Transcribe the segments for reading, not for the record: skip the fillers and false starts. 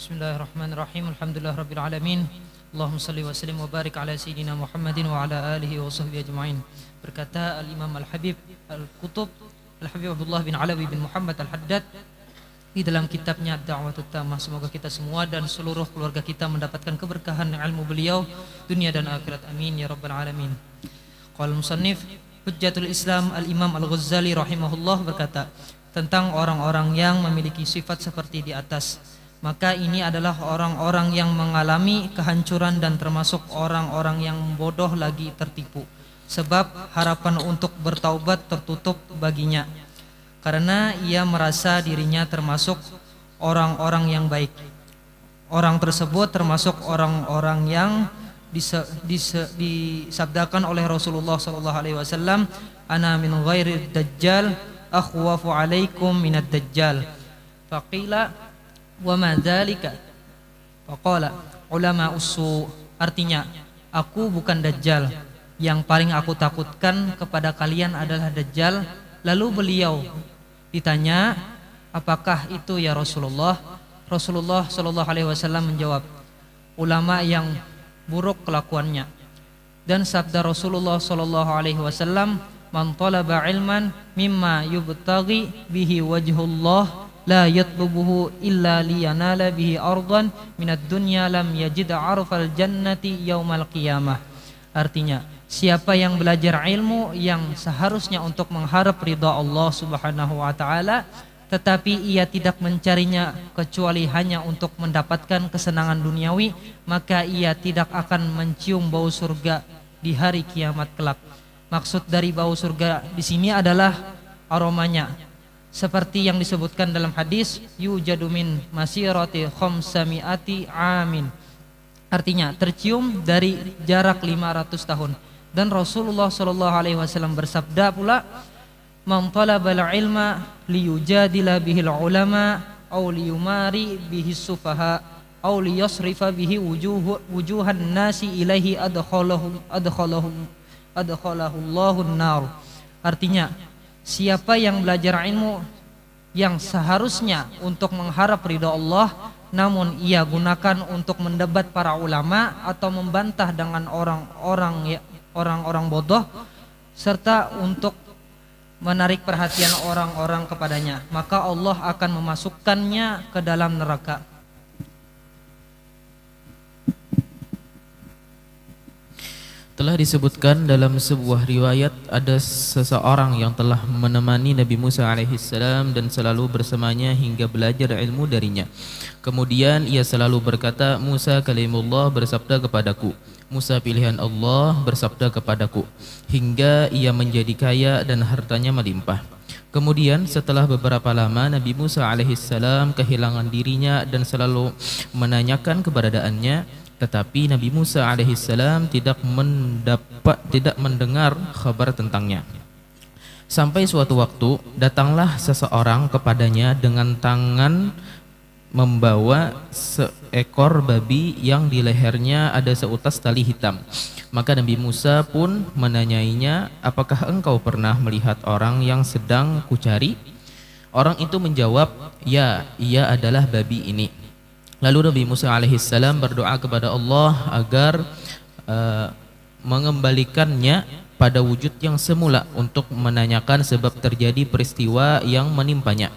Bismillahirrahmanirrahim. Alhamdulillahirabbil alamin. Allahumma shalli wa sallim wa barik ala sayyidina Muhammadin wa ala alihi wa sahbihi ajma'in. Berkata Al-Imam Al-Habib Al-Qutub Al-Habib Abdullah bin Alawi bin Muhammad Al-Haddad di dalam kitabnya Da'watut Tamah, semoga kita semua dan seluruh keluarga kita mendapatkan keberkahan ilmu beliau dunia dan akhirat. Amin ya rabbal alamin. Qala musannif Hujjatul Islam Al-Imam Al-Ghazali rahimahullah berkata tentang orang-orang yang memiliki sifat seperti di atas, maka ini adalah orang-orang yang mengalami kehancuran dan termasuk orang-orang yang bodoh lagi tertipu, sebab harapan untuk bertaubat tertutup baginya karena ia merasa dirinya termasuk orang-orang yang baik. Orang tersebut termasuk orang-orang yang disabdakan oleh Rasulullah SAW, ana min ghairi dajjal akhwafu alaikum minad dajjal. Faqila wa ma dzalika? Faqala ulama usu, artinya aku bukan dajjal, yang paling aku takutkan kepada kalian adalah dajjal. Lalu beliau ditanya, apakah itu ya Rasulullah? Rasulullah SAW menjawab, ulama yang buruk kelakuannya. Dan sabda Rasulullah SAW, man talaba ilman mimma yubtaghi bihi wajhullah la yatlubuhu illa liyanala bihi ardan minad dunya lam yajid arfal jannati yaumal qiyamah. Artinya, siapa yang belajar ilmu yang seharusnya untuk mengharap ridha Allah Subhanahu wa taala, tetapi ia tidak mencarinya kecuali hanya untuk mendapatkan kesenangan duniawi, maka ia tidak akan mencium bau surga di hari kiamat kelak. Maksud dari bau surga di sini adalah aromanya, seperti yang disebutkan dalam hadis yujadu min masirati khamsamiati amin. Artinya tercium dari jarak 500 tahun. Dan Rasulullah SAW bersabda pula, man talabal ilma liyujadila bihil ulama aw liyumari bihi sufaha aw liyasrifa bihi wujuhan nasi ilaihi adkhalahullahu nar. Artinya, siapa yang belajar ilmu yang seharusnya untuk mengharap ridha Allah, namun ia gunakan untuk mendebat para ulama atau membantah dengan orang-orang bodoh, serta untuk menarik perhatian orang-orang kepadanya, maka Allah akan memasukkannya ke dalam neraka. Telah disebutkan dalam sebuah riwayat, ada seseorang yang telah menemani Nabi Musa alaihissalam dan selalu bersamanya hingga belajar ilmu darinya. Kemudian ia selalu berkata, Musa kalimullah bersabda kepadaku, Musa pilihan Allah bersabda kepadaku, hingga ia menjadi kaya dan hartanya melimpah. Kemudian setelah beberapa lama Nabi Musa alaihissalam kehilangan dirinya dan selalu menanyakan keberadaannya. Tetapi Nabi Musa alaihissalam tidak mendengar kabar tentangnya. Sampai suatu waktu datanglah seseorang kepadanya dengan tangan membawa seekor babi yang di lehernya ada seutas tali hitam. Maka Nabi Musa pun menanyainya, apakah engkau pernah melihat orang yang sedang kucari? Orang itu menjawab, ya, ia adalah babi ini. Lalu Nabi Musa alaihissalam berdoa kepada Allah agar mengembalikannya pada wujud yang semula untuk menanyakan sebab terjadi peristiwa yang menimpanya.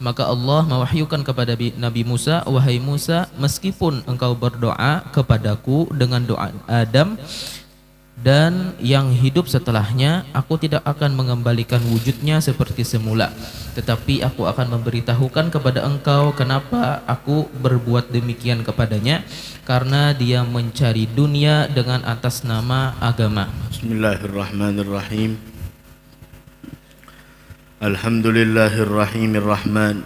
Maka Allah mewahyukan kepada Nabi Musa, wahai Musa, meskipun engkau berdoa kepadaku dengan doa Adam dan yang hidup setelahnya, aku tidak akan mengembalikan wujudnya seperti semula, tetapi aku akan memberitahukan kepada engkau kenapa aku berbuat demikian kepadanya, karena dia mencari dunia dengan atas nama agama. Bismillahirrahmanirrahim. Alhamdulillahirrahmanirrahim,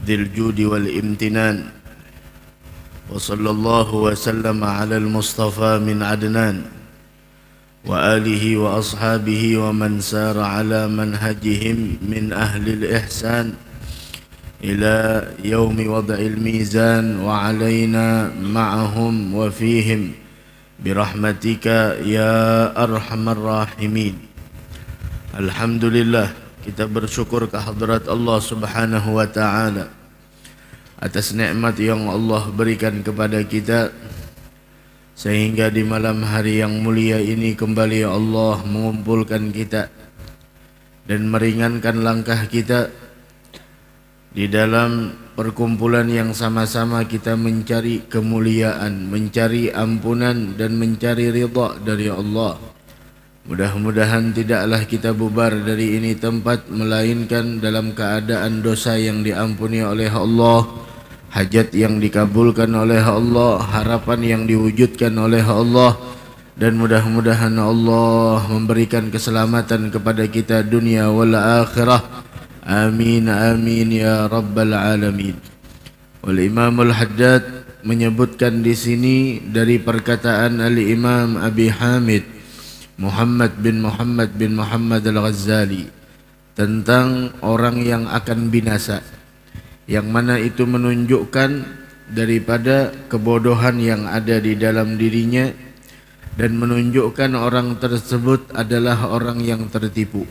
dzil judi wal imtinan. وصلى الله وسلم على المصطفى من عدنان وآله وأصحابه ومن سار على منهجهم من أهل الإحسان إلى يوم وضع الميزان وعلينا معهم وفيهم برحمتك يا أرحم الراحمين. Alhamdulillah, kita bersyukur kehadrat Allah Subhanahu wa taala atas nikmat yang Allah berikan kepada kita, sehingga di malam hari yang mulia ini kembali Allah mengumpulkan kita dan meringankan langkah kita di dalam perkumpulan yang sama-sama kita mencari kemuliaan, mencari ampunan dan mencari ridha dari Allah. Mudah-mudahan tidaklah kita bubar dari ini tempat melainkan dalam keadaan dosa yang diampuni oleh Allah, hajat yang dikabulkan oleh Allah, harapan yang diwujudkan oleh Allah, dan mudah-mudahan Allah memberikan keselamatan kepada kita dunia wal akhirah. Amin amin ya rabbal alamin. Wal Imamul Haddad menyebutkan di sini dari perkataan Al-Imam Abi Hamid Muhammad bin Muhammad Al-Ghazali tentang orang yang akan binasa, yang mana itu menunjukkan daripada kebodohan yang ada di dalam dirinya dan menunjukkan orang tersebut adalah orang yang tertipu.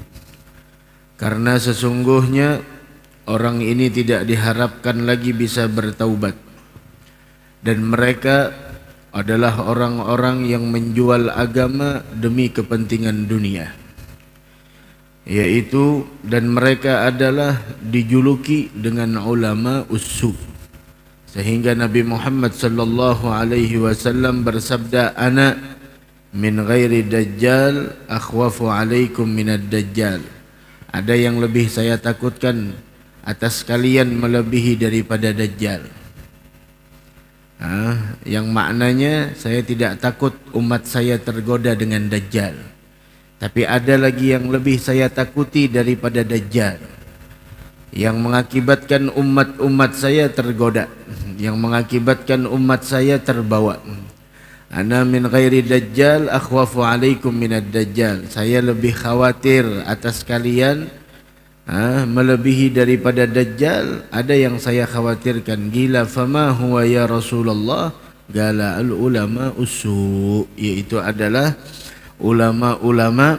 Karena sesungguhnya orang ini tidak diharapkan lagi bisa bertaubat, dan mereka adalah orang-orang yang menjual agama demi kepentingan dunia, yaitu, dan mereka adalah dijuluki dengan ulama ussu, sehingga Nabi Muhammad sallallahu alaihi wasallam bersabda, ana min ghairi dajjal akhwafu alaikum minad dajjal. Ada yang lebih saya takutkan atas kalian melebihi daripada dajjal. Yang maknanya saya tidak takut umat saya tergoda dengan dajjal, tapi ada lagi yang lebih saya takuti daripada dajjal, yang mengakibatkan umat saya tergoda, yang mengakibatkan umat saya terbawa. Ana min ghairi dajjal akhwafu alaikum minad dajjal. Saya lebih khawatir atas kalian melebihi daripada dajjal. Ada yang saya khawatirkan. Gila fama huwa ya Rasulullah? Gala al ulama usu, yaitu adalah ulama-ulama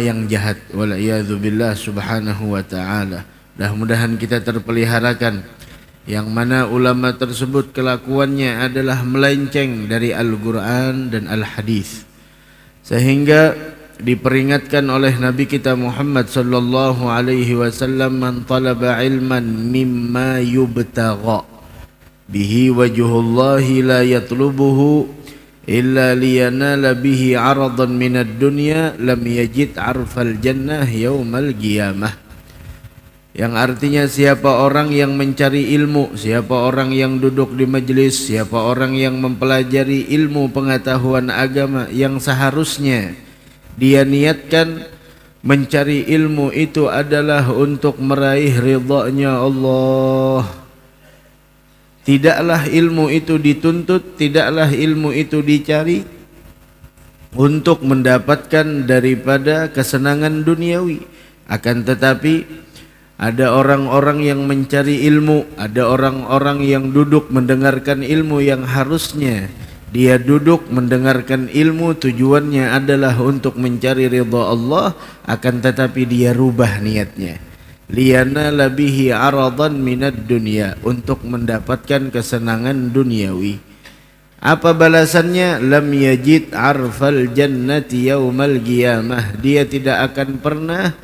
yang jahat. Wal'iyadzubillah subhanahu wa ta'ala. Mudah-mudahan kita terpeliharakan, yang mana ulama tersebut kelakuannya adalah melenceng dari Al-Quran dan Al-Hadis, sehingga diperingatkan oleh Nabi kita Muhammad sallallahu alaihi wasallam, man talaba ilman mimma yubtagha bihi wajhullahi la yatlubuhu illa liyanala bihi aradan minad dunya lam yajid arfal jannah yaumal qiyamah. Yang artinya, siapa orang yang mencari ilmu, siapa orang yang duduk di majelis, siapa orang yang mempelajari ilmu pengetahuan agama yang seharusnya dia niatkan mencari ilmu itu adalah untuk meraih ridha-Nya Allah. Tidaklah ilmu itu dituntut, tidaklah ilmu itu dicari untuk mendapatkan daripada kesenangan duniawi. Akan tetapi ada orang-orang yang mencari ilmu, ada orang-orang yang duduk mendengarkan ilmu yang harusnya dia duduk mendengarkan ilmu tujuannya adalah untuk mencari ridha Allah, akan tetapi dia rubah niatnya. Liyana labihi aradan minad dunya, untuk mendapatkan kesenangan duniawi. Apa balasannya? Lam yajid arfal jannati yaumal qiyamah. Dia tidak akan pernah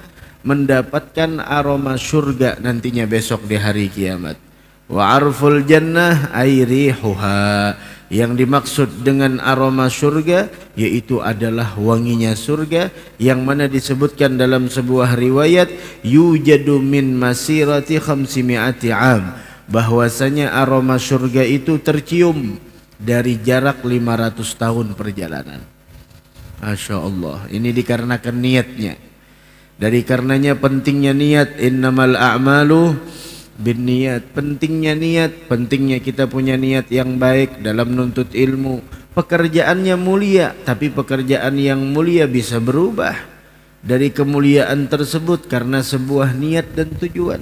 mendapatkan aroma surga nantinya besok di hari kiamat. Wa arful jannah ay rihuha. Yang dimaksud dengan aroma surga yaitu adalah wanginya surga, yang mana disebutkan dalam sebuah riwayat yujadu min masirati 500 am, bahwasanya aroma surga itu tercium dari jarak 500 tahun perjalanan. Masya Allah, ini dikarenakan niatnya. Dari karenanya pentingnya niat, innamal a'malu binniyat. Pentingnya niat, pentingnya kita punya niat yang baik dalam menuntut ilmu. Pekerjaannya mulia, tapi pekerjaan yang mulia bisa berubah dari kemuliaan tersebut karena sebuah niat dan tujuan.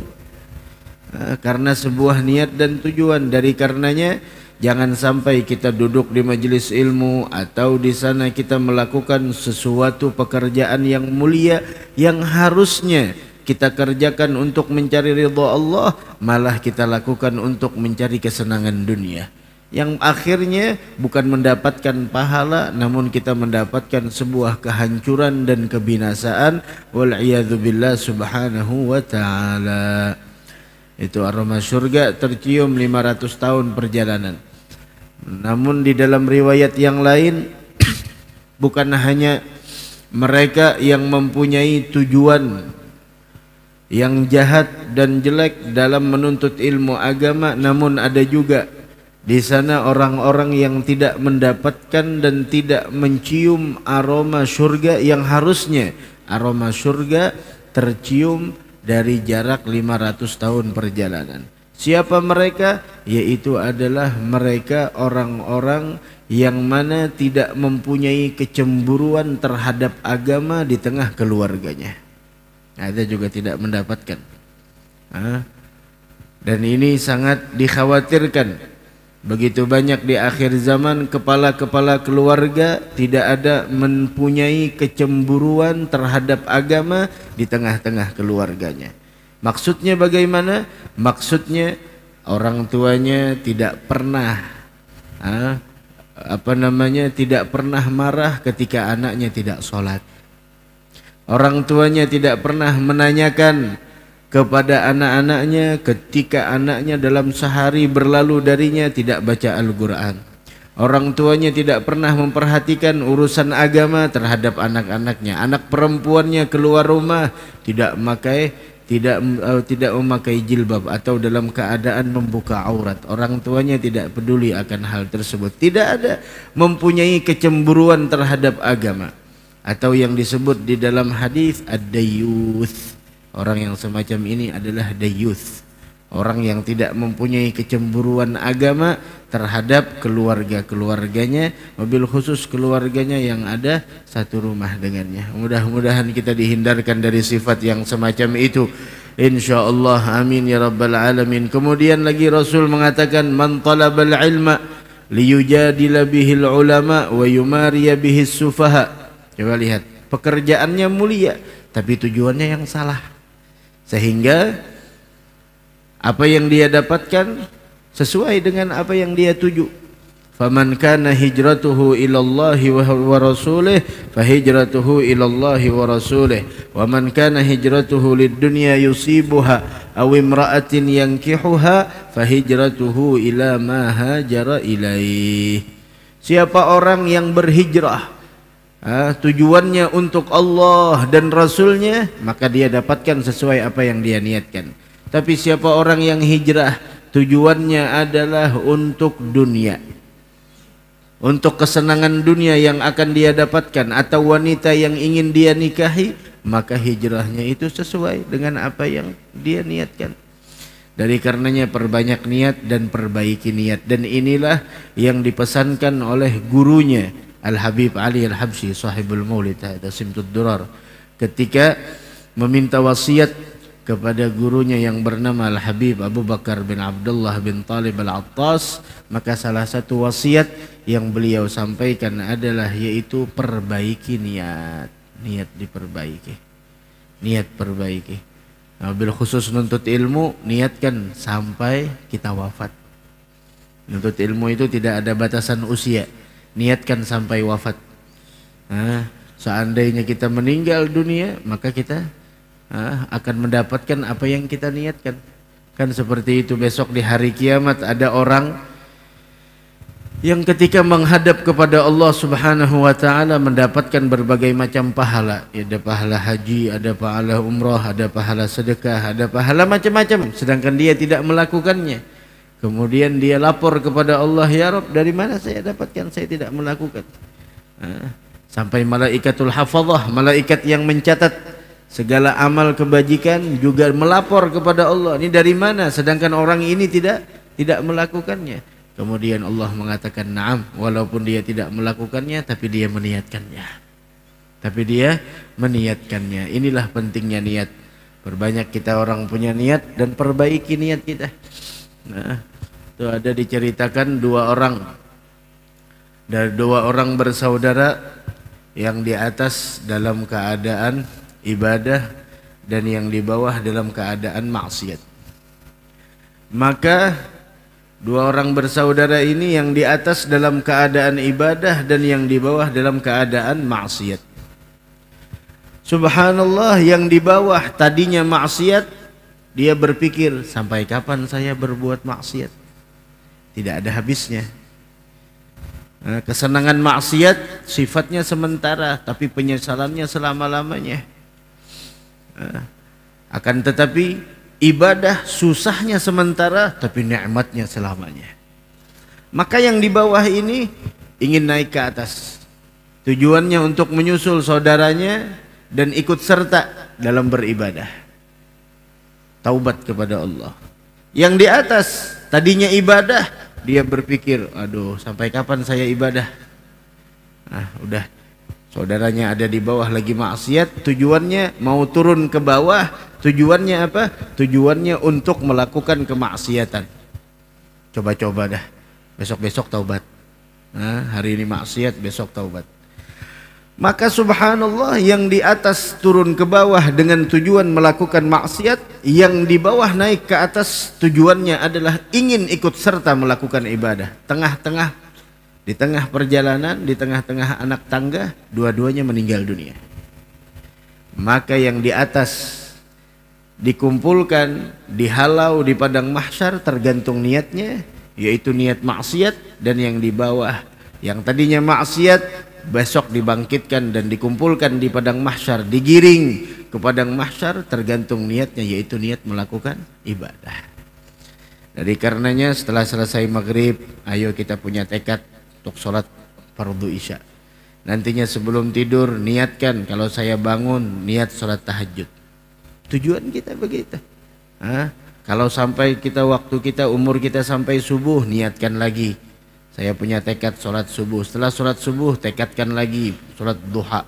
Karena sebuah niat dan tujuan. Dari karenanya jangan sampai kita duduk di majelis ilmu atau di sana kita melakukan sesuatu pekerjaan yang mulia yang harusnya kita kerjakan untuk mencari ridha Allah, malah kita lakukan untuk mencari kesenangan dunia, yang akhirnya bukan mendapatkan pahala, namun kita mendapatkan sebuah kehancuran dan kebinasaan. Wal'iyadzubillah subhanahu wa ta'ala. Itu aroma surga tercium 500 tahun perjalanan. Namun di dalam riwayat yang lain, bukan hanya mereka yang mempunyai tujuan yang jahat dan jelek dalam menuntut ilmu agama, namun ada juga di sana orang-orang yang tidak mendapatkan dan tidak mencium aroma surga yang harusnya aroma surga tercium dari jarak 500 tahun perjalanan. Siapa mereka? Yaitu adalah mereka orang-orang yang mana tidak mempunyai kecemburuan terhadap agama di tengah keluarganya. Ada juga tidak mendapatkan. Dan ini sangat dikhawatirkan. Begitu banyak di akhir zaman kepala-kepala keluarga tidak ada mempunyai kecemburuan terhadap agama di tengah-tengah keluarganya. Maksudnya bagaimana? Maksudnya orang tuanya tidak pernah tidak pernah marah ketika anaknya tidak sholat. Orang tuanya tidak pernah menanyakan kepada anak-anaknya ketika anaknya dalam sehari berlalu darinya tidak baca Al-Quran. Orang tuanya tidak pernah memperhatikan urusan agama terhadap anak-anaknya. Anak perempuannya keluar rumah tidak memakai jilbab atau dalam keadaan membuka aurat. Orang tuanya tidak peduli akan hal tersebut. Tidak ada mempunyai kecemburuan terhadap agama, atau yang disebut di dalam hadis ad-dayyuth. Orang yang semacam ini adalah dayyuth, orang yang tidak mempunyai kecemburuan agama terhadap keluarga-keluarganya, mobil khusus keluarganya yang ada satu rumah dengannya. Mudah-mudahan kita dihindarkan dari sifat yang semacam itu, insyaallah. Amin ya rabbal alamin. Kemudian lagi Rasul mengatakan, man talabal ilma liyujadila bihil ulama wa yumariya bihis sufaha. Coba lihat, pekerjaannya mulia tapi tujuannya yang salah, sehingga apa yang dia dapatkan sesuai dengan apa yang dia tuju. Faman kana hijratuhu ilallahi wa rasulih fahijratuhu ilallahi wa rasulih wa man kana hijratuhu lid-dunya yusibuha aw imra'atin yankihuha fahijratuhu ila ma hajara ilaih. Siapa orang yang berhijrah tujuannya untuk Allah dan Rasulnya, maka dia dapatkan sesuai apa yang dia niatkan. Tapi siapa orang yang hijrah tujuannya adalah untuk dunia, untuk kesenangan dunia yang akan dia dapatkan, atau wanita yang ingin dia nikahi, maka hijrahnya itu sesuai dengan apa yang dia niatkan. Dari karenanya perbanyak niat dan perbaiki niat. Dan inilah yang dipesankan oleh gurunya Al-Habib Ali Al-Habsyi sahibul maulid Simtud Durar, ketika meminta wasiat kepada gurunya yang bernama Al-Habib Abu Bakar bin Abdullah bin Talib Al-Attas, maka salah satu wasiat yang beliau sampaikan adalah yaitu perbaiki niat. Niat diperbaiki, niat perbaiki. Bil khusus nuntut ilmu, niatkan sampai kita wafat. Nuntut ilmu itu tidak ada batasan usia, niatkan sampai wafat. Seandainya kita meninggal dunia, maka kita akan mendapatkan apa yang kita niatkan. Kan seperti itu, besok di hari kiamat ada orang yang ketika menghadap kepada Allah Subhanahu wa taala mendapatkan berbagai macam pahala. Ada pahala haji, ada pahala umrah, ada pahala sedekah, ada pahala macam-macam, sedangkan dia tidak melakukannya. Kemudian dia lapor kepada Allah, ya Rabb, dari mana saya dapatkan, saya tidak melakukan. Sampai malaikatul hafazah, malaikat yang mencatat segala amal kebajikan juga melapor kepada Allah, ini dari mana, sedangkan orang ini tidak melakukannya. Kemudian Allah mengatakan, na'am, walaupun dia tidak melakukannya, tapi dia meniatkannya. Inilah pentingnya niat. Perbanyak kita orang punya niat dan perbaiki niat kita. Itu ada diceritakan dua orang bersaudara yang di atas dalam keadaan ibadah, dan yang di bawah dalam keadaan maksiat. Maka dua orang bersaudara ini yang di atas dalam keadaan ibadah dan yang di bawah dalam keadaan maksiat. Subhanallah, yang di bawah tadinya maksiat, dia berpikir, sampai kapan saya berbuat maksiat? Tidak ada habisnya. Kesenangan maksiat sifatnya sementara, tapi penyesalannya selama-lamanya. Akan tetapi ibadah susahnya sementara, tapi nikmatnya selamanya. Maka yang di bawah ini ingin naik ke atas. Tujuannya untuk menyusul saudaranya dan ikut serta dalam beribadah. Taubat kepada Allah. Yang di atas tadinya ibadah, dia berpikir, aduh sampai kapan saya ibadah? Udah, saudaranya ada di bawah lagi maksiat, tujuannya mau turun ke bawah, tujuannya apa? Tujuannya untuk melakukan kemaksiatan. Coba-coba dah, besok-besok taubat. Hari ini maksiat, besok taubat. Maka subhanallah, yang di atas turun ke bawah dengan tujuan melakukan maksiat, yang di bawah naik ke atas tujuannya adalah ingin ikut serta melakukan ibadah. Di tengah perjalanan, di tengah-tengah anak tangga, dua-duanya meninggal dunia. Maka yang di atas dikumpulkan, dihalau di padang mahsyar tergantung niatnya, yaitu niat maksiat, dan yang di bawah yang tadinya maksiat besok dibangkitkan dan dikumpulkan di padang mahsyar, digiring ke padang mahsyar tergantung niatnya, yaitu niat melakukan ibadah. Dari karenanya setelah selesai maghrib, ayo kita punya tekad untuk sholat fardu isya. Nantinya sebelum tidur niatkan, kalau saya bangun niat sholat tahajud. Tujuan kita begitu. Kalau sampai kita waktu kita umur kita sampai subuh, niatkan lagi, saya punya tekad sholat subuh. Setelah sholat subuh tekadkan lagi sholat duha.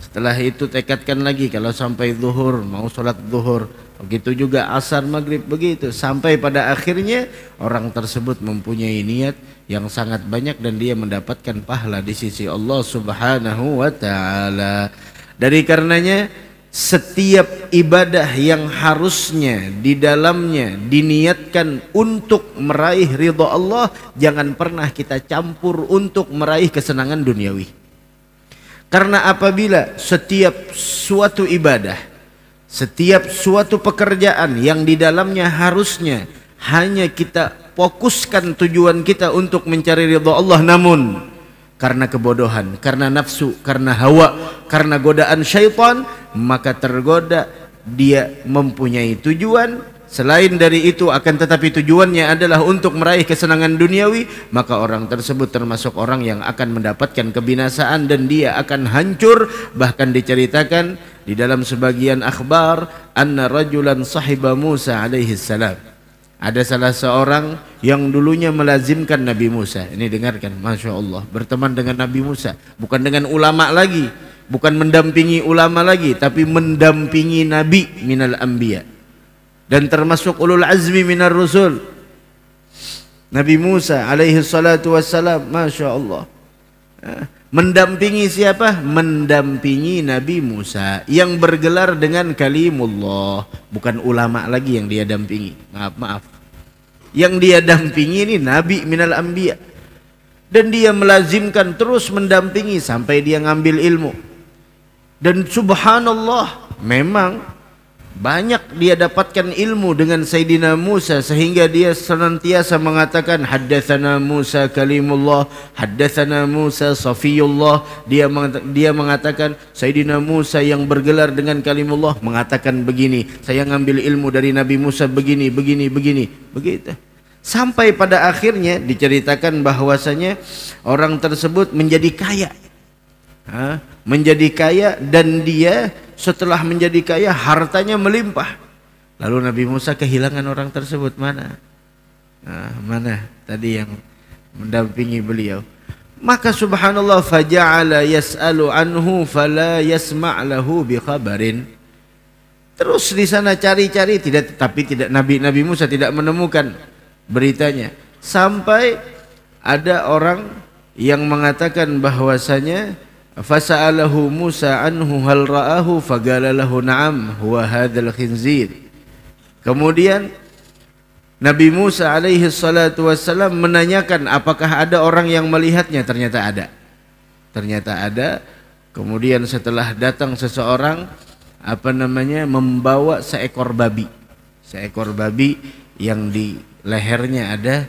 Setelah itu tekadkan lagi kalau sampai zuhur mau sholat zuhur. Begitu juga asar, maghrib, begitu. Sampai pada akhirnya orang tersebut mempunyai niat yang sangat banyak dan dia mendapatkan pahala di sisi Allah Subhanahu wa ta'ala. Dari karenanya setiap ibadah yang harusnya di dalamnya diniatkan untuk meraih ridha Allah, jangan pernah kita campur untuk meraih kesenangan duniawi. Karena apabila setiap suatu ibadah, setiap suatu pekerjaan yang di dalamnya harusnya hanya kita fokuskan tujuan kita untuk mencari ridha Allah, namun karena kebodohan, karena nafsu, karena hawa, karena godaan syaitan, maka tergoda dia mempunyai tujuan selain dari itu, akan tetapi tujuannya adalah untuk meraih kesenangan duniawi, maka orang tersebut termasuk orang yang akan mendapatkan kebinasaan dan dia akan hancur. Bahkan diceritakan di dalam sebagian akhbar, anna rajulan sahiba Musa alaihi salam. Ada salah seorang yang dulunya melazimkan Nabi Musa. Ini dengarkan, Masya Allah, berteman dengan Nabi Musa. Bukan dengan ulama lagi, bukan mendampingi ulama lagi, tapi mendampingi Nabi minal anbiya, dan termasuk ulul azmi minar rusul. Nabi Musa alaihi salatu wassalam, Masya Allah, mendampingi siapa? Mendampingi Nabi Musa yang bergelar dengan kalimullah. Bukan ulama lagi yang dia dampingi, maaf. Yang dia dampingi ini Nabi minal anbiya, dan dia melazimkan terus mendampingi sampai dia ngambil ilmu. Dan subhanallah, memang banyak dia dapatkan ilmu dengan Sayyidina Musa, sehingga dia senantiasa mengatakan haddatsana Musa kalimullah, haddatsana Musa safiyullah. Dia mengatakan Sayyidina Musa yang bergelar dengan kalimullah mengatakan begini, saya ngambil ilmu dari Nabi Musa begini begitu. Sampai pada akhirnya diceritakan bahwasanya orang tersebut menjadi kaya, dan dia setelah menjadi kaya hartanya melimpah. Lalu Nabi Musa kehilangan orang tersebut. Mana tadi yang mendampingi beliau? Maka subhanallah, faja'ala yas'alu anhu fala yasma' lahu bi khabarin. Terus di sana cari-cari, tapi Nabi Musa tidak menemukan beritanya. Sampai ada orang yang mengatakan bahwasanya Fasa'alahu Musa anhu hal ra'ahu faqala lahu na'am huwa hadzal khinzir. Kemudian Nabi Musa alaihi salatu wassalam menanyakan apakah ada orang yang melihatnya. Ternyata ada. Ternyata ada. Kemudian setelah datang seseorang membawa seekor babi. Seekor babi yang di lehernya ada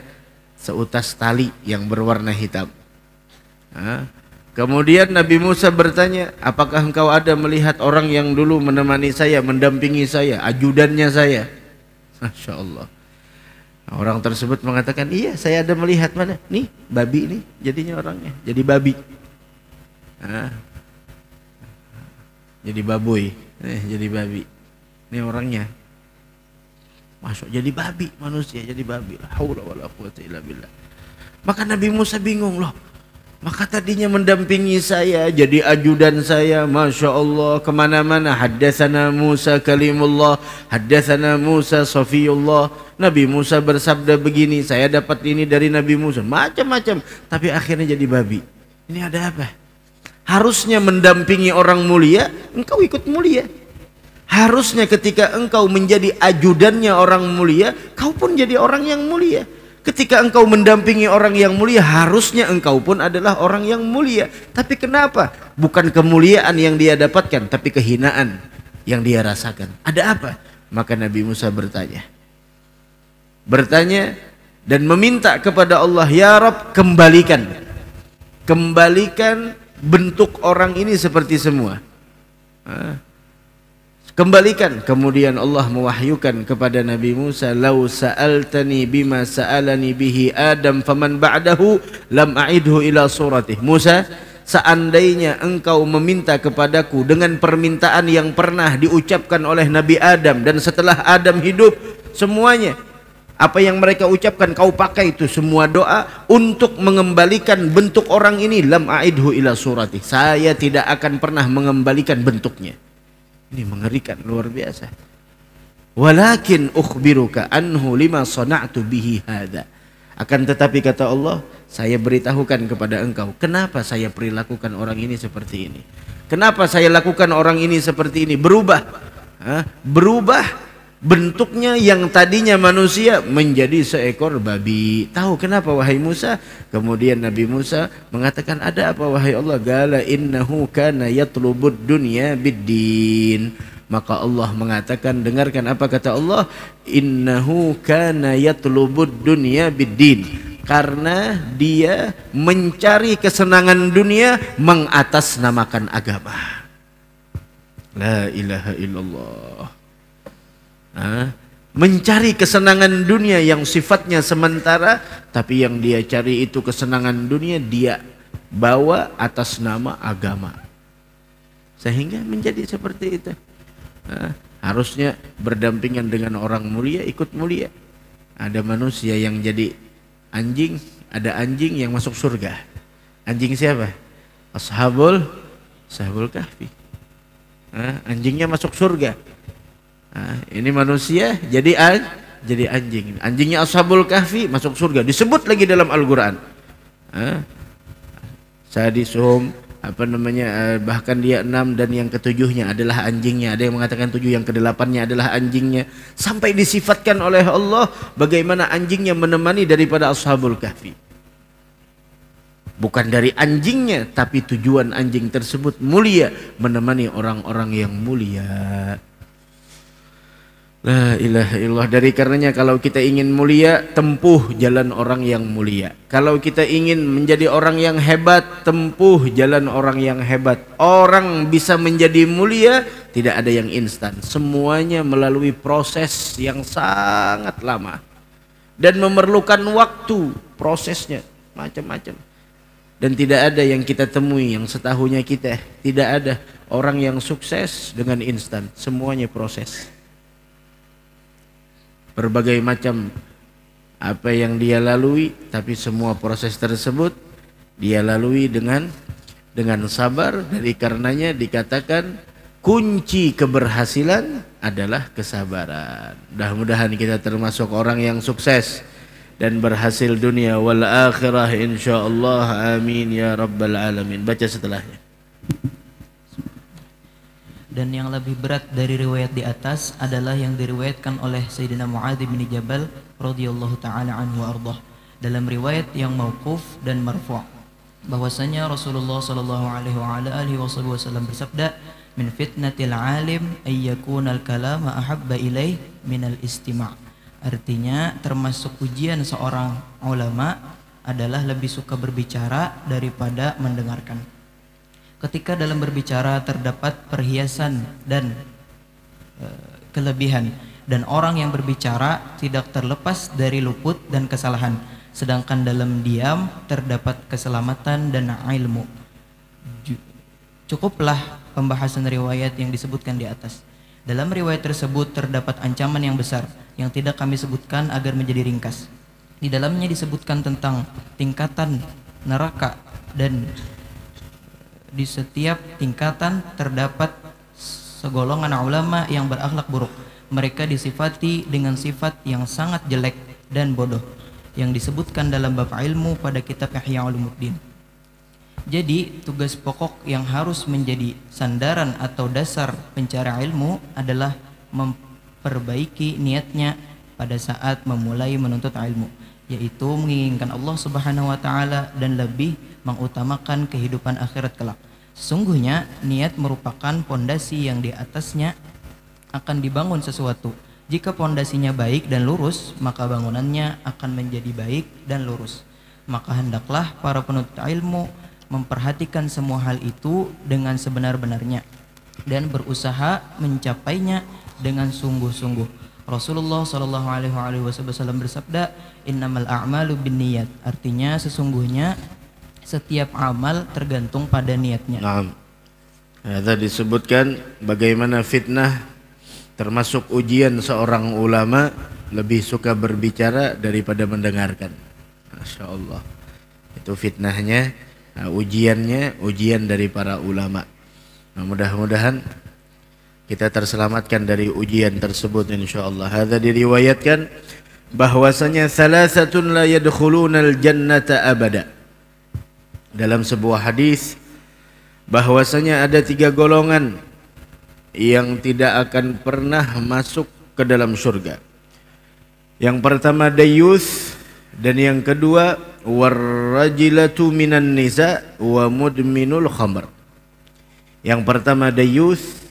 seutas tali yang berwarna hitam. Kemudian Nabi Musa bertanya, apakah engkau ada melihat orang yang dulu menemani saya, mendampingi saya, ajudannya saya? Masya Allah. Orang tersebut mengatakan, iya saya ada melihat. Mana? Nih babi ini jadinya orangnya, jadi babi. Jadi baboy, jadi babi. Ini orangnya. Masuk jadi babi, manusia jadi babi. La haula wala quwwata illa billah. Maka Nabi Musa bingung loh. Maka tadinya mendampingi saya, jadi ajudan saya, Masya Allah, kemana-mana. Haddatsana Musa kalimullah, haddatsana Musa safiyullah. Nabi Musa bersabda begini, saya dapat ini dari Nabi Musa, macam-macam. Tapi akhirnya jadi babi. Ini ada apa? Harusnya mendampingi orang mulia, engkau ikut mulia. Harusnya ketika engkau menjadi ajudannya orang mulia, kau pun jadi orang yang mulia. Ketika engkau mendampingi orang yang mulia, harusnya engkau pun adalah orang yang mulia. Tapi kenapa? Bukan kemuliaan yang dia dapatkan, tapi kehinaan yang dia rasakan. Ada apa? Maka Nabi Musa bertanya dan meminta kepada Allah, ya Rabb, kembalikan bentuk orang ini seperti semua. Kembalikan. Kemudian Allah mewahyukan kepada Nabi Musa, "Lau sa'altani bima sa'alani bihi Adam faman ba'dahu lam a'idhu ila suratih." Musa, seandainya engkau meminta kepadaku dengan permintaan yang pernah diucapkan oleh Nabi Adam dan setelah Adam hidup, semuanya apa yang mereka ucapkan kau pakai itu semua doa untuk mengembalikan bentuk orang ini, lam a'idhu ila suratih. Saya tidak akan pernah mengembalikan bentuknya. Ini mengerikan, luar biasa. Walakin ukhbiruka anhu lima sana'tu bihi hadza. Akan tetapi kata Allah, saya beritahukan kepada engkau kenapa saya perilakukan orang ini seperti ini. Kenapa saya lakukan orang ini seperti ini, berubah. Berubah bentuknya yang tadinya manusia menjadi seekor babi. Tahu kenapa wahai Musa? Kemudian Nabi Musa mengatakan, ada apa wahai Allah? Gala innahu kana yatlubud dunya biddin. Maka Allah mengatakan, dengarkan apa kata Allah, innahu kana yatlubud dunya biddin. Karena dia mencari kesenangan dunia mengatasnamakan agama. La ilaha illallah. Mencari kesenangan dunia yang sifatnya sementara, tapi yang dia cari itu kesenangan dunia dia bawa atas nama agama, sehingga menjadi seperti itu. Harusnya berdampingan dengan orang mulia, ikut mulia. Ada manusia yang jadi anjing, ada anjing yang masuk surga. Anjing siapa? Ashabul Kahfi. Anjingnya masuk surga. Ini manusia jadi anjing. Anjingnya Ashabul Kahfi masuk surga. Disebut lagi dalam Al-Quran. Sadisuhum, bahkan dia 6 dan yang ketujuhnya adalah anjingnya. Ada yang mengatakan 7, yang ke-8-nya adalah anjingnya. Sampai disifatkan oleh Allah bagaimana anjingnya menemani daripada Ashabul Kahfi. Bukan dari anjingnya, tapi tujuan anjing tersebut mulia, menemani orang-orang yang mulia. La ilaha illallah. Dari karenanya kalau kita ingin mulia, tempuh jalan orang yang mulia. Kalau kita ingin menjadi orang yang hebat, tempuh jalan orang yang hebat. Orang bisa menjadi mulia tidak ada yang instan. Semuanya melalui proses yang sangat lama dan memerlukan waktu, prosesnya macam-macam. Dan tidak ada yang kita temui yang setahunya kita, tidak ada orang yang sukses dengan instan. Semuanya proses. Berbagai macam apa yang dia lalui, tapi semua proses tersebut dia lalui dengan sabar. Dari karenanya dikatakan kunci keberhasilan adalah kesabaran. Mudah-mudahan kita termasuk orang yang sukses dan berhasil dunia wal akhirah insyaallah, amin ya rabbal alamin. Baca setelahnya. dan yang lebih berat dari riwayat di atas adalah yang diriwayatkan oleh Sayyidina Mu'adz bin Jabal radhiyallahu taala anhu ardah dalam riwayat yang mauquf dan marfu' bahwasanya Rasulullah sallallahu alaihi wasallam bersabda, min fitnatil alim ay yakuna al-kalama ahabba ilaih minal istima'. Artinya termasuk ujian seorang ulama adalah lebih suka berbicara daripada mendengarkan. Ketika dalam berbicara terdapat perhiasan dan kelebihan, dan orang yang berbicara tidak terlepas dari luput dan kesalahan, sedangkan dalam diam terdapat keselamatan dan ilmu. Cukuplah pembahasan riwayat yang disebutkan di atas. Dalam riwayat tersebut terdapat ancaman yang besar yang tidak kami sebutkan agar menjadi ringkas. Di dalamnya disebutkan tentang tingkatan neraka, dan di setiap tingkatan terdapat segolongan ulama yang berakhlak buruk. Mereka disifati dengan sifat yang sangat jelek dan bodoh yang disebutkan dalam bab ilmu pada kitab Ihya Ulumuddin. Jadi tugas pokok yang harus menjadi sandaran atau dasar pencari ilmu adalah memperbaiki niatnya pada saat memulai menuntut ilmu, yaitu menginginkan Allah Subhanahu wa taala dan lebih mengutamakan kehidupan akhirat kelak. Sesungguhnya niat merupakan pondasi yang di atasnya akan dibangun sesuatu. Jika pondasinya baik dan lurus, maka bangunannya akan menjadi baik dan lurus. Maka hendaklah para penuntut ilmu memperhatikan semua hal itu dengan sebenar-benarnya dan berusaha mencapainya dengan sungguh-sungguh. Rasulullah sallallahu alaihi wasallam bersabda, innamal a'malu binniyat. Artinya sesungguhnya setiap amal tergantung pada niatnya. Naam. Tadi disebutkan bagaimana fitnah termasuk ujian seorang ulama lebih suka berbicara daripada mendengarkan. Masya Allah. Itu fitnahnya, ujiannya, ujian dari para ulama. Nah, mudah-mudahan kita terselamatkan dari ujian tersebut insyaallah. Hadza diriwayatkan bahwasanya salasatun la yadkhulunal jannata abada. Dalam sebuah hadis bahwasanya ada 3 golongan yang tidak akan pernah masuk ke dalam surga. Yang pertama dayus, dan yang kedua warrajilatu minan nisa wa mudminul khamr. Yang pertama dayus,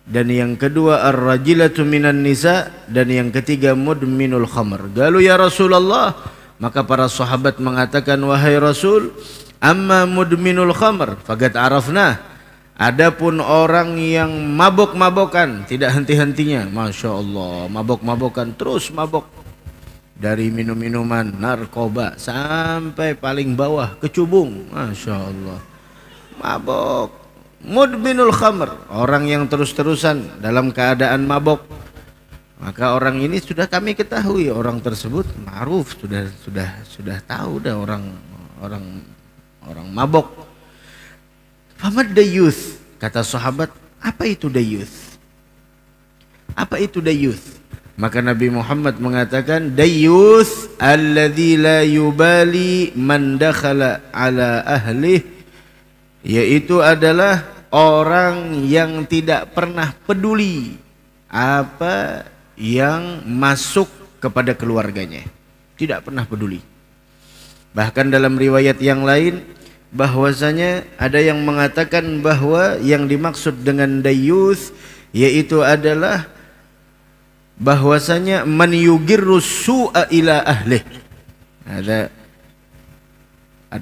dan yang kedua ar-rajilatu minan nisa, dan yang ketiga mudminul khamr. Galu ya Rasulullah, maka para sahabat mengatakan, wahai Rasul, amma mudminul khamr faqad arafna. Adapun orang yang mabok-mabokan tidak henti-hentinya, Masya Allah, mabok-mabokan terus mabok, dari minum-minuman narkoba sampai paling bawah kecubung, Masya Allah, mabok. Mudminul khamr, orang yang terus-terusan dalam keadaan mabok, maka orang ini sudah kami ketahui, orang tersebut ma'ruf, sudah tahu dah orang mabok. Famad dayuth, kata sahabat, apa itu dayuth? Apa itu dayuth? Maka Nabi Muhammad mengatakan, dayuth alladzi la yubali man dakhala ala ahlih, yaitu adalah orang yang tidak pernah peduli apa yang masuk kepada keluarganya, tidak pernah peduli. Bahkan dalam riwayat yang lain bahwasanya ada yang mengatakan bahwa yang dimaksud dengan dayuth yaitu adalah bahwasanya man yugirru su'a ila ahlih. Ada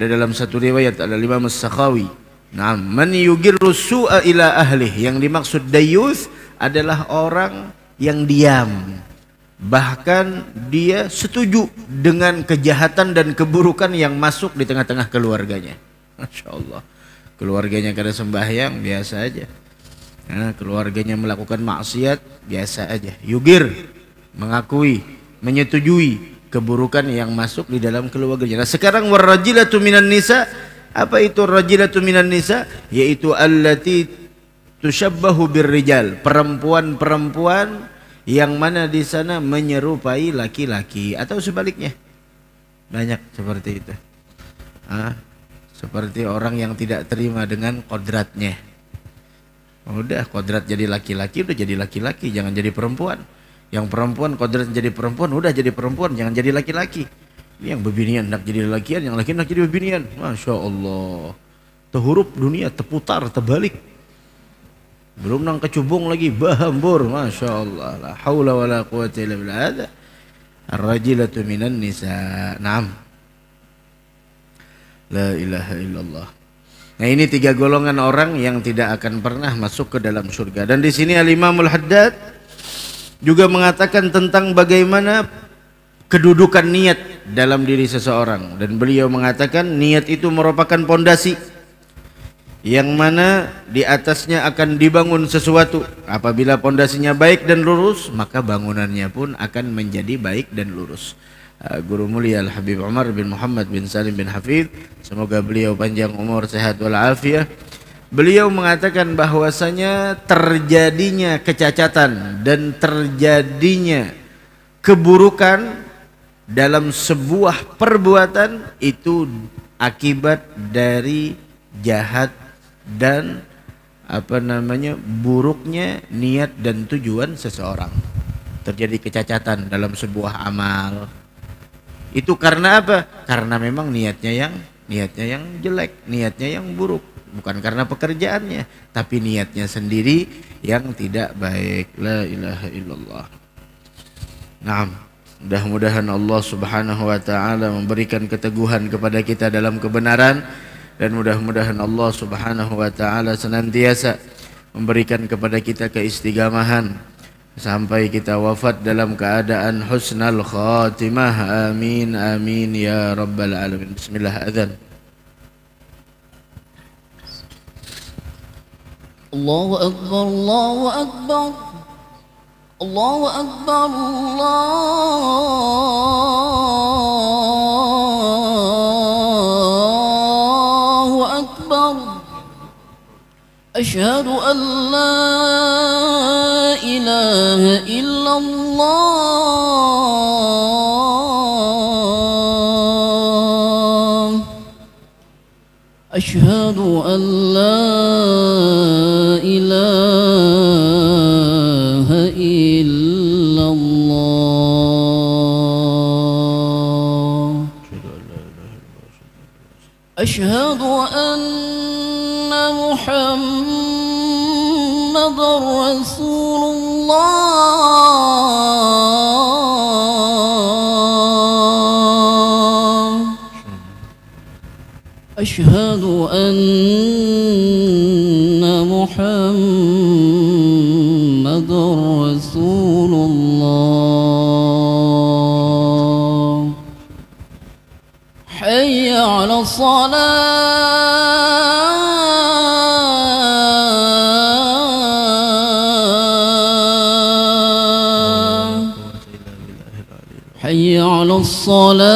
dalam satu riwayat ada Imam As-Sakhawi, nah, man yugirru su'a ila ahlih, yang dimaksud dayuth adalah orang yang diam, bahkan dia setuju dengan kejahatan dan keburukan yang masuk di tengah-tengah keluarganya. Masya Allah, keluarganya kada sembahyang biasa aja, nah, keluarganya melakukan maksiat biasa aja, yugir, mengakui, menyetujui keburukan yang masuk di dalam keluarganya. Nah, sekarang warrajilatu minan nisa, apa itu rajilatu minan nisa? Yaitu allati tushabbahu birrijal, perempuan-perempuan yang mana di sana menyerupai laki-laki atau sebaliknya. Banyak seperti itu. Seperti orang yang tidak terima dengan kodratnya. Udah kodrat jadi laki-laki, udah jadi laki-laki, jangan jadi perempuan. Yang perempuan kodrat jadi perempuan, udah jadi perempuan, jangan jadi laki-laki. Ini yang bebinian nak jadi lakian, yang laki nak jadi bebinian. Masya Allah. Tehurup dunia, teputar, terbalik. Belum nang kecubung lagi, bahambur. Masya Allah. La hawla wa la quwata illa billah. Ar-rajilatu minan nisa. Naam. La ilaha illallah. Nah, ini 3 golongan orang yang tidak akan pernah masuk ke dalam surga. Dan di sini Al-Imamul Haddad juga mengatakan tentang bagaimana kedudukan niat dalam diri seseorang, dan beliau mengatakan niat itu merupakan pondasi yang mana di atasnya akan dibangun sesuatu. Apabila pondasinya baik dan lurus, maka bangunannya pun akan menjadi baik dan lurus. Guru mulia Al-Habib Umar bin Muhammad bin Salim bin Hafidh, semoga beliau panjang umur, sehat walafiat, beliau mengatakan bahwasanya terjadinya kecacatan dan terjadinya keburukan dalam sebuah perbuatan itu akibat dari jahat dan buruknya niat dan tujuan seseorang. Terjadi kecacatan dalam sebuah amal. Itu karena apa? Karena memang niatnya yang jelek, niatnya yang buruk. Bukan karena pekerjaannya, tapi niatnya sendiri yang tidak baik. La ilaha illallah. Naam. Mudah-mudahan Allah Subhanahu wa taala memberikan keteguhan kepada kita dalam kebenaran, dan mudah-mudahan Allah Subhanahu wa taala senantiasa memberikan kepada kita keistiqamahan sampai kita wafat dalam keadaan husnal khatimah. Amin amin ya rabbal alamin. Bismillah, adzan. Allahu akbar, Allahu akbar, Allahu akbar, Allahu akbar. Asyhadu an la ilaha illallah. Asyhadu an la ilaha illallah. Asyhadu anna Muhammadar Rasulullah. Asyhadu anna Muhammadar Rasulullah. Hayya 'ala salat. Hayya 'ala salat.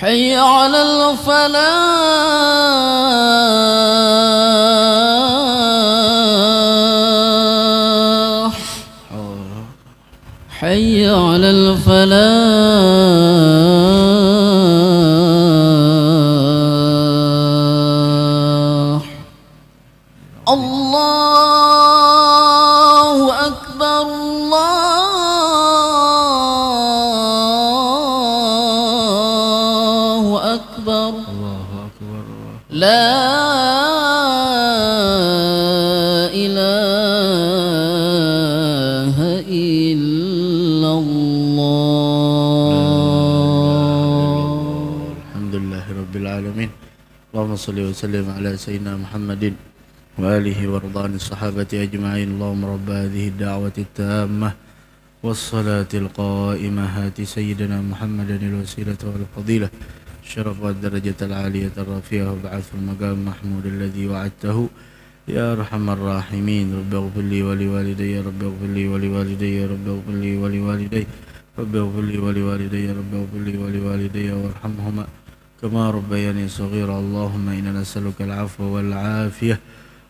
Hayya 'alal falah. Hayya 'alal falah. Allahu akbar, Allahu akbar. La ilaha illallah. Alhamdulillahirabbil alamin. Allahumma shalli wa sallim ala sayyidina Muhammadin wa alihi wa ridwani sahabati ajma'in. Allahumma rabb hadhihi ad-da'wati at-tammah was-salati al-qa'imah hati sayyidina Muhammadan al-wasilata wal fadilah syaraf wa darajat al-aliyah ar-rafi'ah wa ba'ath al-maqam mahmud alladhi wa'adtahu ya arhamar rahimin. Rabbi ighfir li wa li walidayya, Rabbi ighfir li wa li walidayya, Rabbi ighfir li wa li walidayya, Rabbi ighfir li wa li walidayya, Rabbi ighfir li wa li walidayya warhamhuma kama rabbayani saghira. Allahumma inna nas'aluka al-'afwa wal 'afiyah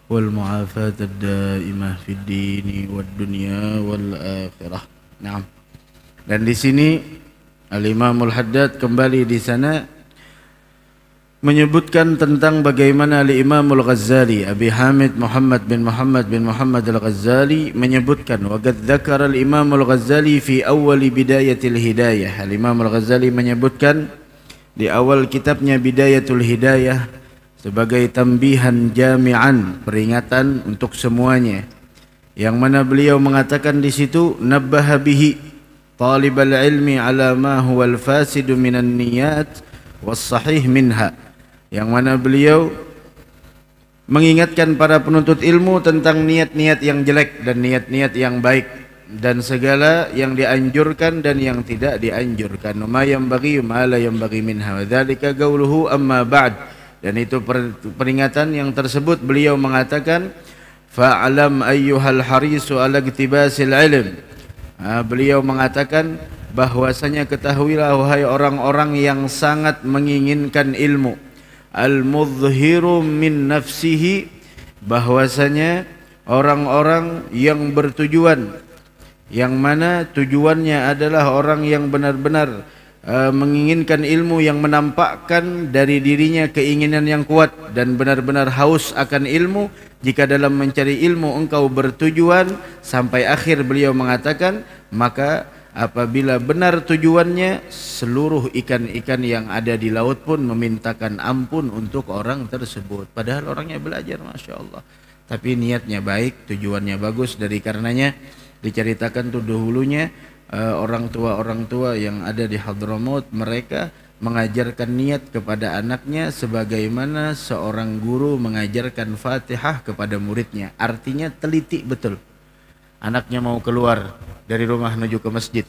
wal mu'afata ad-daimah fid dini wad dunya wal akhirah. Naam. Dan di sini Al-Imamul Haddad kembali di sana menyebutkan tentang bagaimana Al-Imamul Ghazali, Abi Hamid Muhammad bin Muhammad Al-Ghazali menyebutkan, wa qad dzakara Al-Imamul Ghazali fi awwal bidayatil hidayah. Al-Imamul Ghazali menyebutkan di awal kitabnya Bidayatul Hidayah sebagai tambihan jami'an, peringatan untuk semuanya, yang mana beliau mengatakan di situ, nabbaha bihi talibal ilmi ala ma huwa al-fasidu minan niyat was sahih minha, yang mana beliau mengingatkan para penuntut ilmu tentang niat-niat yang jelek dan niat-niat yang baik, dan segala yang dianjurkan dan yang tidak dianjurkan. Ma yanbaghi ma la yanbaghi minha, wa dzalika qauluhu amma ba'd. Dan itu peringatan yang tersebut beliau mengatakan, fa'alam ayyuhal harisu ala iktibasil ilm. Beliau mengatakan bahwasanya ketahuilah wahai orang-orang yang sangat menginginkan ilmu, al-mudhiru min nafsihi, bahwasanya orang-orang yang bertujuan, yang mana tujuannya adalah orang yang benar-benar menginginkan ilmu, yang menampakkan dari dirinya keinginan yang kuat dan benar-benar haus akan ilmu. Jika dalam mencari ilmu engkau bertujuan sampai akhir, beliau mengatakan, maka apabila benar tujuannya, seluruh ikan-ikan yang ada di laut pun memintakan ampun untuk orang tersebut. Padahal orangnya belajar, Masya Allah, tapi niatnya baik, tujuannya bagus. Dari karenanya diceritakan tuh dahulunya orang tua yang ada di Hadramaut, mereka mengajarkan niat kepada anaknya sebagaimana seorang guru mengajarkan Fatihah kepada muridnya. Artinya teliti betul. Anaknya mau keluar dari rumah menuju ke masjid,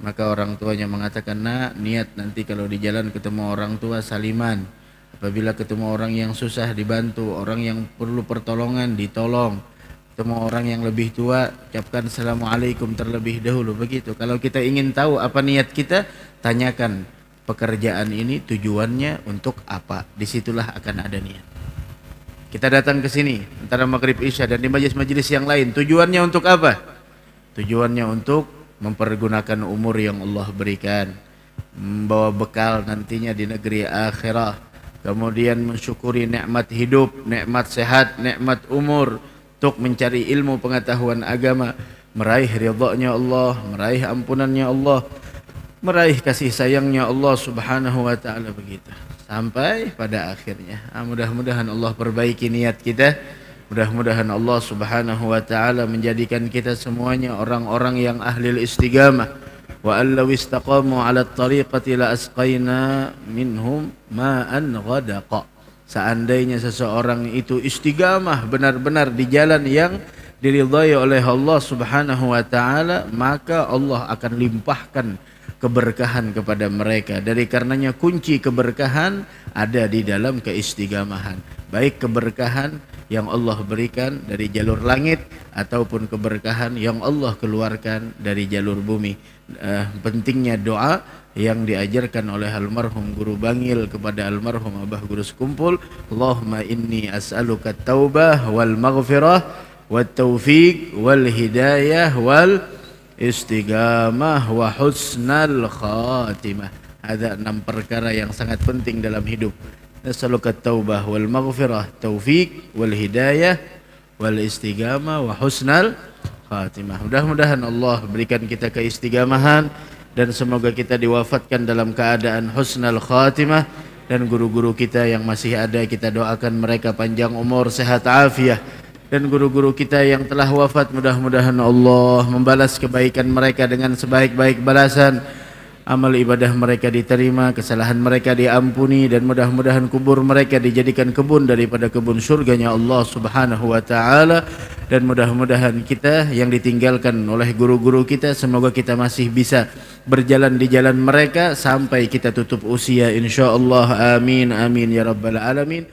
maka orang tuanya mengatakan, nak, niat nanti kalau di jalan ketemu orang tua saliman. Apabila ketemu orang yang susah dibantu, orang yang perlu pertolongan ditolong. Ketemu orang yang lebih tua, ucapkan assalamualaikum terlebih dahulu. Begitu. Kalau kita ingin tahu apa niat kita, tanyakan pekerjaan ini tujuannya untuk apa. Disitulah akan ada niat. Kita datang ke sini antara maghrib isya dan di majelis-majelis yang lain, tujuannya untuk apa? Tujuannya untuk mempergunakan umur yang Allah berikan, membawa bekal nantinya di negeri akhirah, kemudian mensyukuri nikmat hidup, nikmat sehat, nikmat umur, untuk mencari ilmu pengetahuan agama, meraih ridha-Nya Allah, meraih ampunannya Allah, meraih kasih sayangnya Allah Subhanahu wa taala, begitu. Sampai pada akhirnya. Mudah-mudahan Allah perbaiki niat kita. Mudah-mudahan Allah Subhanahu wa taala menjadikan kita semuanya orang-orang yang ahli istiqamah. Wa allaw istaqamu 'ala at-tariqati la asqaina minhum ma'an ghadaqa. Seandainya seseorang itu istiqamah benar-benar di jalan yang diridhai oleh Allah Subhanahu wa taala, maka Allah akan limpahkan keberkahan kepada mereka. Dari karenanya kunci keberkahan ada di dalam keistiqamahan, baik keberkahan yang Allah berikan dari jalur langit ataupun keberkahan yang Allah keluarkan dari jalur bumi. Pentingnya doa yang diajarkan oleh almarhum Guru Bangil kepada almarhum Abah Guru Sekumpul, Allahumma inni as'aluka taubah wal maghfirah wat taufiq wal hidayah wal istiqamah wa husnal khatimah. Ada 6 perkara yang sangat penting dalam hidup. Nas'aluka taubah wal maghfirah, taufiq wal hidayah wal istiqamah wa husnal khatimah. Mudah-mudahan Allah berikan kita keistiqamahan dan semoga kita diwafatkan dalam keadaan husnal khatimah. Dan guru-guru kita yang masih ada, kita doakan mereka panjang umur, sehat afiah. Dan guru-guru kita yang telah wafat, mudah-mudahan Allah membalas kebaikan mereka dengan sebaik-baik balasan. Amal ibadah mereka diterima, kesalahan mereka diampuni, dan mudah-mudahan kubur mereka dijadikan kebun daripada kebun surganya Allah Subhanahu wa taala. Dan mudah-mudahan kita yang ditinggalkan oleh guru-guru kita, semoga kita masih bisa berjalan di jalan mereka sampai kita tutup usia insyaallah. Amin amin ya rabbal alamin.